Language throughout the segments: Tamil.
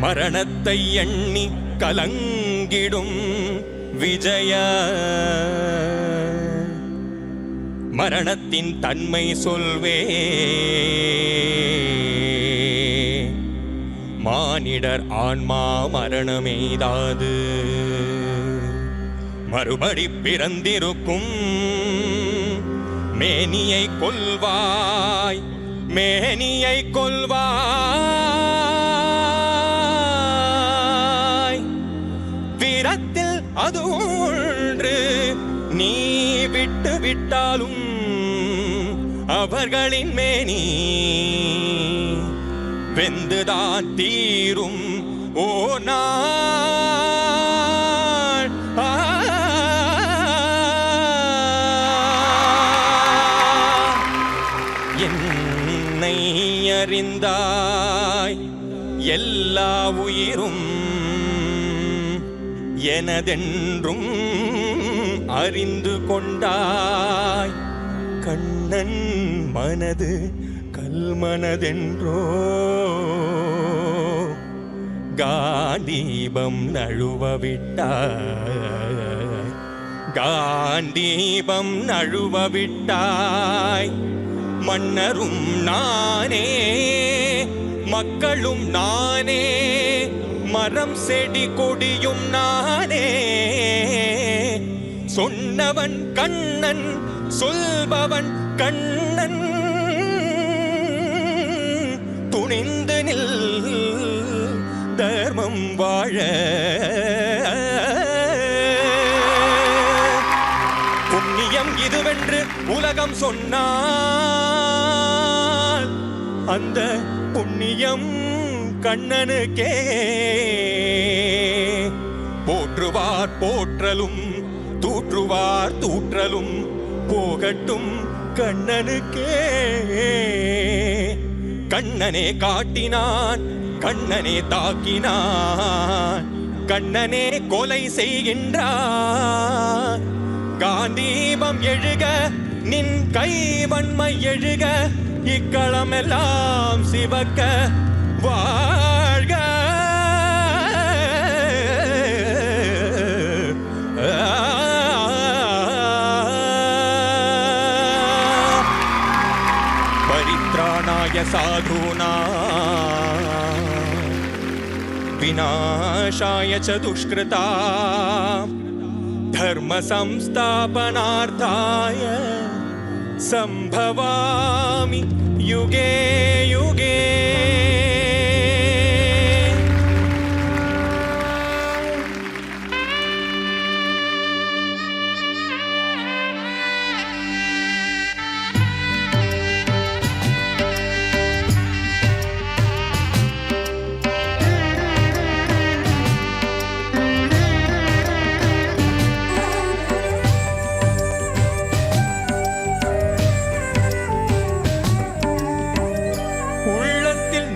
மரணத்தை எண்ணி கலங்கிடும் விஜய மரணத்தின் தன்மை சொல்வே மானிடர் ஆன்மா மரணமெய்தாது மறுபடி பிறந்திருக்கும் மேனியை கொல்வாய் மேனியை கொல்வாய் வீரத்தில் அது ஒன்று நீ விட்டு விட்டாலும் அவர்களின் மேனி வெந்துதான் தீரும் ஓ நாள் என்னை அறிந்தாய் எல்லா உயிரும் எனதென்றும் அறிந்து கொண்டாய் கண்ணன் மனது கல்மனதென்றோ காந்தீபம் நழுவ விட்டாய் காந்தீபம் நழுவ விட்டாய் மன்னரும் நானே மக்களும் நானே மரம் செடி கொடியும் நானே சொன்னவன் கண்ணன் சொல்பவன் கண்ணன் துணிந்து நில் தர்மம் வாழ புண்ணியம் இதுவென்று உலகம் சொன்னால் அந்த புண்ணியம் கண்ணனுக்கே போற்றுவார் போற்றலும் தூற்றுவார் தூற்றலும் போகட்டும் கண்ணனுக்கே கண்ணனே காட்டினான் கண்ணனே தாக்கினான் கண்ணனே கொலை செய்கின்றான் காந்தீபம் எழுக நின் கைவன்மை எழுக இக்களமெல்லாம் சிவக்க வாழ்க பரித்ராணாய சாதுனா विनाशाय च दुष्कृता धर्म संस्थापनार्थाय संभवामि युगे युगे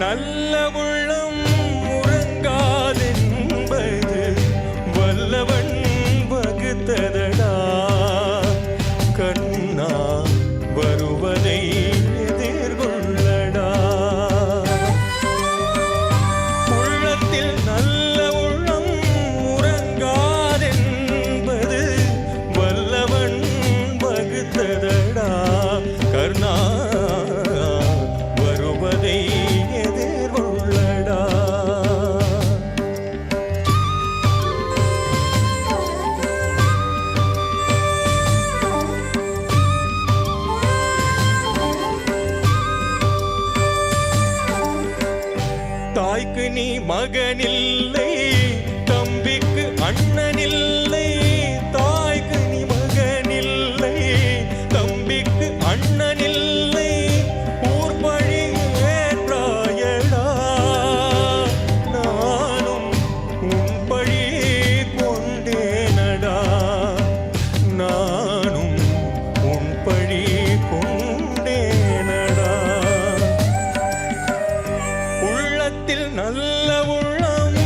நல்ல உள்ளம் உறங்காதென்பது வல்லவன் வகுத்ததடா கண்ணா வருவதை எதிர்கொள்ளடா உள்ளத்தில் நல்ல உள்ளம் உறங்காதென்பது வல்லவன் வகுத்ததடா கர்ணா வருவதை தாய்க்கு நீ மகனில்லை தம்பிக்கு அண்ணனில்லை தாய்க்கு நீ மகனில்லை தம்பிக்கு அண்ணனில்லை ஊர் பழி ஏற்றாயடா நானும் உன் பழி கொண்டேனடா நானும் உன் பழி கொண்டேனடா உள்ளத்தில் நல்ல உள்ளம்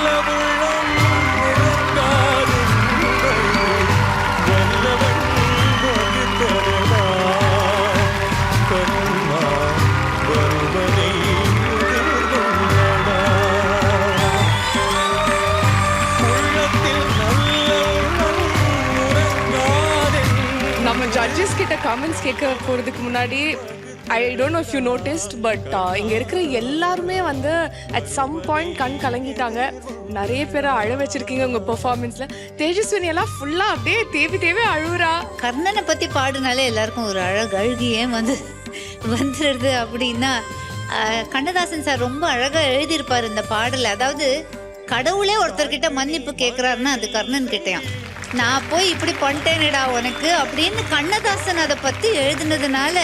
நல்ல உள்ளம் உறங்காது வல்லவன் வகுத்தரவா கண்ணா வருவதை எதிர்கொள்ளடா உள்ளத்தில் நல்ல உள்ளம் உறங்காது. நம்ம ஜட்ஜஸ் கிட்ட கமெண்ட்ஸ் கேட்க போறதுக்கு முன்னாடி I don't know if you noticed but இங்க இருக்கிற எல்லாருமே வந்து அட் சம் பாயிண்ட் கண் கலங்கிட்டாங்க. நிறைய பேரை அழ வச்சிருக்கீங்க உங்க பெர்ஃபார்மன்ஸ்ல. தேஜஸ்வினி எல்லாம் ஃபுல்லா அப்படியே தேவி அழுவுறா. கர்ணனை பத்தி பாடுனாலே எல்லாருக்கும் ஒரு அழுகியே வந்துடுது. அப்படின்னா கண்ணதாசன் சார் ரொம்ப அழகா எழுதியிருப்பாரு இந்த பாடல. அதாவது கடவுளே ஒருத்தர்கிட்ட மன்னிப்பு கேட்கிறாருன்னா அது கர்ணன் கிட்டயாம். நான் போய் இப்படி பண்ணிட்டேனேடா உனக்கு அப்படின்னு கண்ணதாசன் அதை பத்தி எழுதினதுனால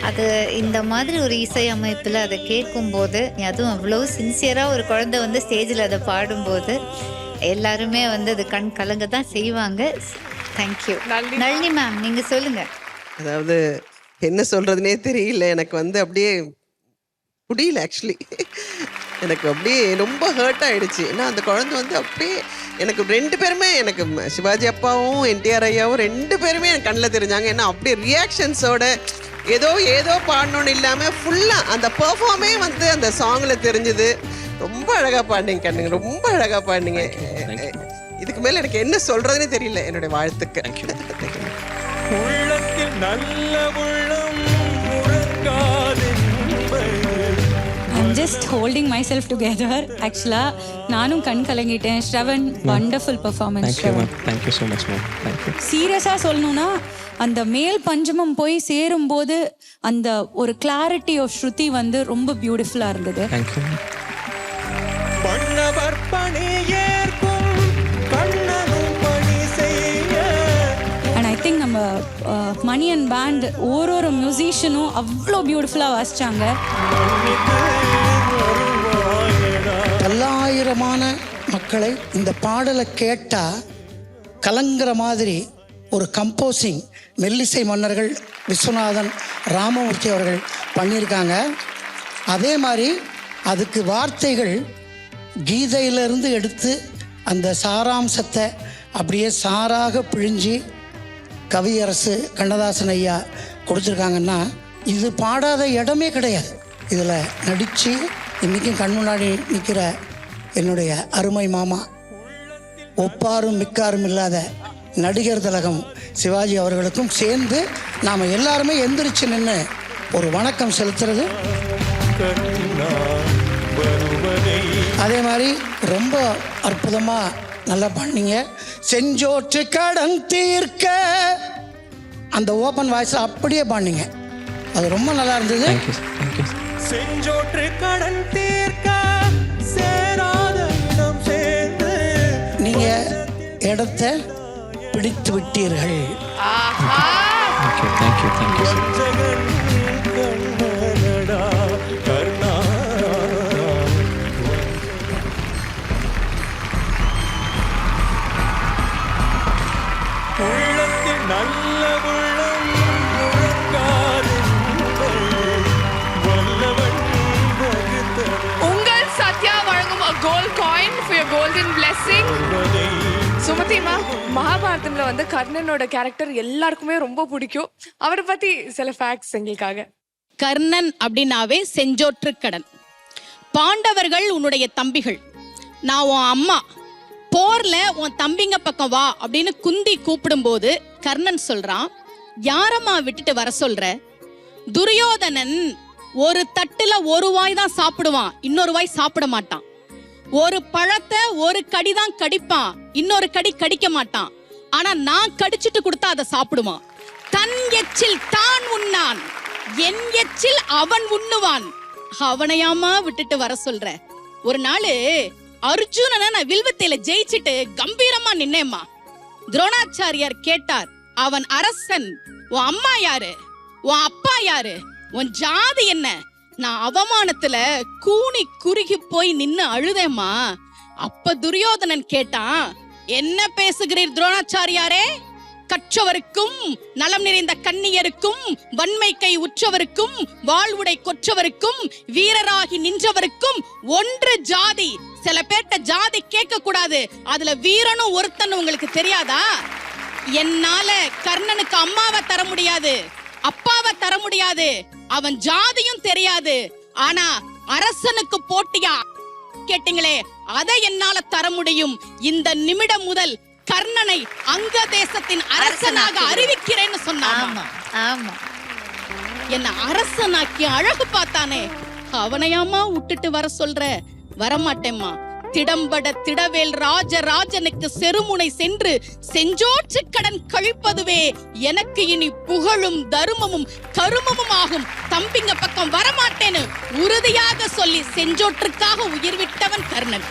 அது இந்த மாதிரி ஒரு இசை அமைப்புல அதை கேட்கும் போது, அதுவும் அவ்வளவு சின்சியரா ஒரு குழந்தை வந்து ஸ்டேஜில் அதை பாடும்போது எல்லாருமே வந்து அது கண் கலங்க தான் செய்வாங்க. தேங்க்யூ. நளினி மேம், நீங்க சொல்லுங்க. அதாவது என்ன சொல்றதுனே தெரியல. எனக்கு வந்து அப்படியே முடியல. ஆக்சுவலி எனக்கு அப்படியே ரொம்ப ஹர்ட் ஆயிடுச்சு. ஏன்னா அந்த குழந்தை வந்து அப்படியே எனக்கு 2 பேருமே, எனக்கு சிவாஜி அப்பாவும் என்டிஆர் ஐயாவும் 2 பேருமே எனக்கு கண்ணில் தெரிஞ்சாங்க. ஏன்னா அப்படியே ரியாக்ஷன்ஸோட ஏதோ பாடணும்னு இல்லாமல் ஃபுல்லாக அந்த பெர்ஃபார்மே வந்து அந்த சாங்கில் தெரிஞ்சுது. ரொம்ப அழகாக பாடினீங்க கண்ணுங்க, ரொம்ப அழகாக பாடினீங்க. இதுக்கு மேலே எனக்கு என்ன சொல்கிறதுனே தெரியல. என்னுடைய வாழ்த்துக்கு. உள்ளத்தில் நல்ல உள்ளம் உறங்காது. I'm just holding myself together. Actually, நானும் கண் கலங்கிட்டேன். Shravan, wonderful performance. Thank you, ma'am. Thank you so much, ma'am. Thank you. சீரியஸா சொல்லணும்னா அந்த மேல் பஞ்சமம் போய் சேரும்போது அந்த ஒரு கிளாரிட்டி ஆஃப் ஸ்ருதி வந்து ரொம்ப பியூட்டிஃபுல்லா இருந்தது. Thank you. பண்ணவர் பணி ஏற்கும் கண்ணனும் பணி செய்ய. அண்ட் ஐ திங்க் நம்ம மணி அண்ட் பேண்ட் ஒரு மியூசிஷியனும் அவ்வளோ பியூட்டிஃபுல்லாக வாசிச்சாங்க. பல்லாயிரமான மக்களை இந்த பாடலை கேட்டால் கலங்குற மாதிரி ஒரு கம்போசிங் மெல்லிசை மன்னர்கள் விஸ்வநாதன், ராமமூர்த்தி அவர்கள் பண்ணியிருக்காங்க. அதே மாதிரி அதுக்கு வார்த்தைகள் கீதையிலிருந்து எடுத்து அந்த சாராம்சத்தை அப்படியே சாராக பிழிஞ்சு கவியரசு கண்ணதாசன் ஐயா கொடுத்துருக்காங்கன்னா இது பாடாத இடமே கிடையாது. இதில் நடித்து இன்றைக்கும் கண் முன்னாடி நிற்கிற என்னுடைய அருமை மாமா, ஒப்பாரும் மிக்காரும் இல்லாத நடிகர் திலகம் சிவாஜி அவர்களுக்கும் சேர்ந்து நாம் எல்லாருமே எந்திரிச்சு நின்று ஒரு வணக்கம் செலுத்துறது. அதே மாதிரி ரொம்ப அற்புதமாக நல்லா பண்ணீங்க. செஞ்சோற்று கடன் தீர்க்க அந்த ஓப்பன் வாய்ஸில் அப்படியே பாடினீங்க. அது ரொம்ப நல்லா இருந்தது. செஞ்சோற்று கடன் தீர்க்க சேராத இடம் சேர்ந்து நீங்கள் இடத்தை பிடித்து விட்டீர்கள். Thank you. ஜெகன் கண்ணனடா கர்ணா. உள்ளத்தில் நல்ல உள்ளம் உறங்காது வல்லவன் வகுத்தரவா. உங்கள் சத்யா வழங்கும் a gold coin for your golden blessing. சுமதிமா, மகாபாரதம்ல வந்து கர்ணனோட கேரக்டர் எல்லாருக்குமே ரொம்ப பிடிக்கும். அவரை பத்தி சில ஃபேக்ட்ஸ் எங்களுக்காக. கர்ணன் அப்படின்னாவே செஞ்சோற்று கடன். பாண்டவர்கள் உன்னுடைய தம்பிகள், நான் உன் அம்மா, போர்ல உன் தம்பிங்க பக்கம் வா அப்படின்னு குந்தி கூப்பிடும்போது கர்ணன் சொல்றான், யாரம்மா விட்டுட்டு வர சொல்ற? துரியோதனன் ஒரு தட்டுல ஒரு வாய் தான் சாப்பிடுவான், இன்னொரு வாய் சாப்பிட மாட்டான். ஒரு பழத்தை ஒரு கடி தான் கடிப்பான், இன்னொரு கடி கடிக்க மாட்டான். ஆனா நான் கடிச்சிட்டு கொடுத்தா அதை சாப்பிடுவான். தன் எச்சில் தான் உண்ணான், என் எச்சில் அவன் உண்ணுவான். அவனையாமா விட்டுட்டு வர சொல்ற? ஒரு நாள் அர்ஜுனனை நான் வில்வத்தையில ஜெயிச்சிட்டு கம்பீரமா நின்னேம்மா. துரோணாச்சாரியார் கேட்டார், அவன் அரசன், உன் அம்மா யாரு, உன் அப்பா யாரு, உன் ஜாதி என்ன? நான் அவமானத்துல கூனி குறுகி போய் நின்னு அழுதேம்மா. அப்ப துரியோதனன் கேட்டான், என்ன பேசுகிறீர் துரோணாச்சாரியாரே? கற்றவருக்கும் நலம் நிறைந்த கண்ணியருக்கும் வன்மை கை உற்றவருக்கும் வாழ்வுடை கொற்றவருக்கும் வீரராகி நின்றவருக்கும் ஒன்று ஜாதி. சில பேர்ட்ட ஜாதி கேட்க கூடாது, அதுல வீரனும் ஒருத்தன் உங்களுக்கு தெரியாதா? என்னால கர்ணனுக்கு அம்மாவை தர முடியாது, அப்பாவை தர முடியாது, அவன் ஜாதியும் தெரியாது. ஆனா அரசனுக்கு போட்டியா கேட்டீங்களே, அதை என்னால தர முடியும். இந்த நிமிடம் முதல் கர்ணனை அங்க தேசத்தின் அரசனாக அறிவிக்கிறேன்னு சொன்னான். ஆமா ஆமா. என்ன அரசனாக்கி அழகு பார்த்தானே, அவனையாமா விட்டுட்டு வர சொல்ற? வரமாட்டேம்மா. திடம்பட திடவேல் ராஜராஜனுக்கு செருமுனை சென்று செஞ்சோற்று கடன் கழிப்பதுவே எனக்கு இனி புகழும் தருமமும் கருமமும் ஆகும். தம்பிங்க பக்கம் வரமாட்டேன்னு உறுதியாக சொல்லி செஞ்சோற்றுக்காக உயிர் விட்டவன் கர்ணன்.